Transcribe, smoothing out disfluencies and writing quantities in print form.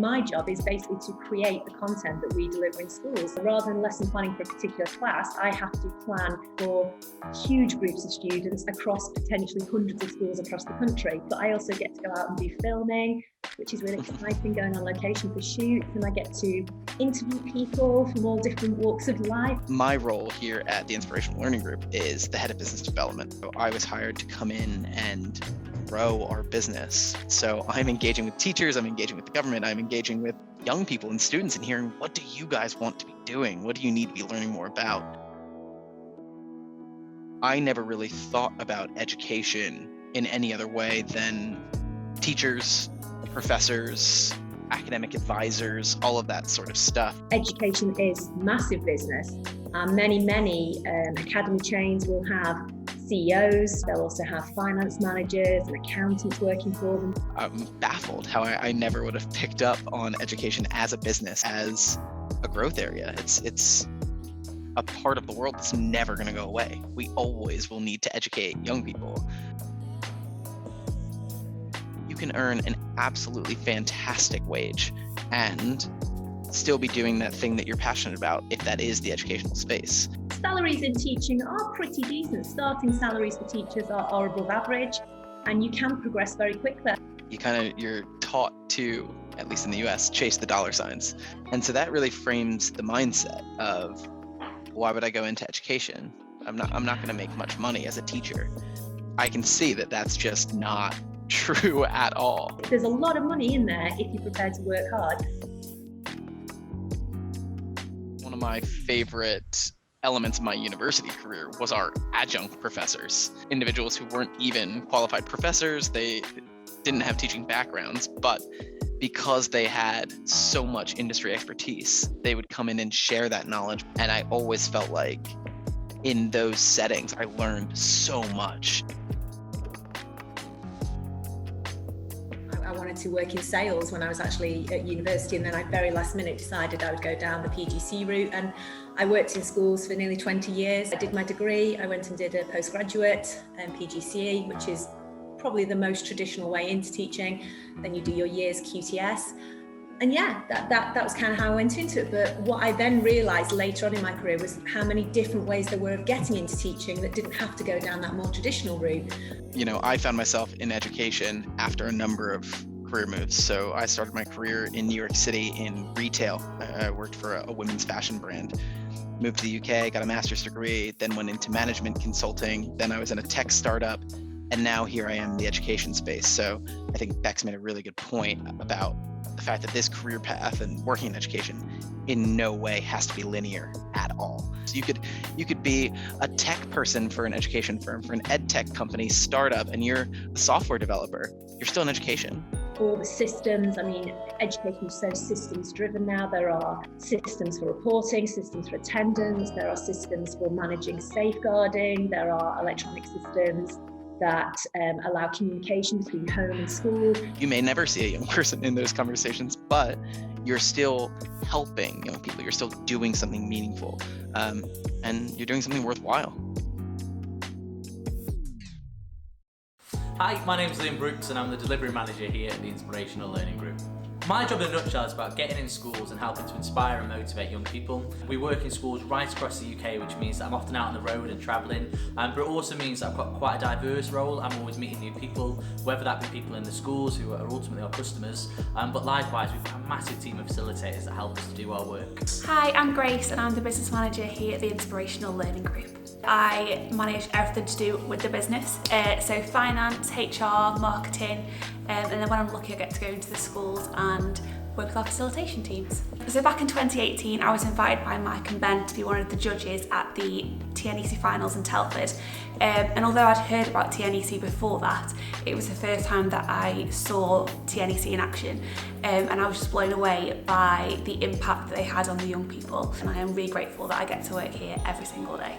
My job is basically to create the content that we deliver in schools. Rather than lesson planning for a particular class, I have to plan for huge groups of students across potentially hundreds of schools across the country. But I also get to go out and do filming, which is really exciting, going on location for shoots, and I get to interview people from all different walks of life. My role here at the Inspirational Learning Group is the head of business development. So I was hired to come in and grow our business. So I'm engaging with teachers, I'm engaging with the government, I'm engaging with young people and students and hearing, what do you guys want to be doing? What do you need to be learning more about? I never really thought about education in any other way than teachers, professors, academic advisors, all of that sort of stuff. Education is massive business. Many academy chains will have CEOs, they'll also have finance managers and accountants working for them. I'm baffled how I never would have picked up on education as a business, as a growth area. It's a part of the world that's never going to go away. We always will need to educate young people. You can earn an absolutely fantastic wage and still be doing that thing that you're passionate about, if that is the educational space. Salaries in teaching are pretty decent. Starting salaries for teachers are above average, and you can progress very quickly. You're taught to, at least in the US, chase the dollar signs. And so that really frames the mindset of, why would I go into education? I'm not going to make much money as a teacher. I can see that that's just not true at all. There's a lot of money in there if you're prepared to work hard. One of my favorite elements of my university career was our adjunct professors, individuals who weren't even qualified professors. They didn't have teaching backgrounds, but because they had so much industry expertise, they would come in and share that knowledge. And I always felt like in those settings, I learned so much. I wanted to work in sales when I was actually at university, and then I very last minute decided I would go down the PGC route, and I worked in schools for nearly 20 years. I did my degree, I went and did a postgraduate PGCE, which is probably the most traditional way into teaching. Then you do your year's QTS. And yeah, that was kind of how I went into it. But what I then realised later on in my career was how many different ways there were of getting into teaching that didn't have to go down that more traditional route. I found myself in education after a number of career moves. So I started my career in New York City in retail. I worked for a women's fashion brand. Moved to the UK, got a master's degree, then went into management consulting. Then I was in a tech startup. And now here I am in the education space. So I think Beck's made a really good point about the fact that this career path and working in education in no way has to be linear at all. So you could be a tech person for an education firm, for an ed tech company, startup, and you're a software developer. You're still in education. All the systems, education is so systems driven now. There are systems for reporting, systems for attendance, there are systems for managing safeguarding, there are electronic systems that allow communication between home and school. You may never see a young person in those conversations, but you're still helping young people. You're still doing something meaningful, and you're doing something worthwhile. Hi, my name is Liam Brooks and I'm the delivery manager here at the Inspirational Learning Group. My job in a nutshell is about getting in schools and helping to inspire and motivate young people. We work in schools right across the UK, which means that I'm often out on the road and travelling, but it also means that I've got quite a diverse role. I'm always meeting new people, whether that be people in the schools who are ultimately our customers, but likewise we've got a massive team of facilitators that help us to do our work. Hi, I'm Grace and I'm the business manager here at the Inspirational Learning Group. I manage everything to do with the business, so finance, HR, marketing, and then when I'm lucky I get to go into the schools and work with our facilitation teams. So back in 2018 I was invited by Mike and Ben to be one of the judges at the TNEC finals in Telford, and although I'd heard about TNEC before that, it was the first time that I saw TNEC in action, and I was just blown away by the impact that they had on the young people, and I am really grateful that I get to work here every single day.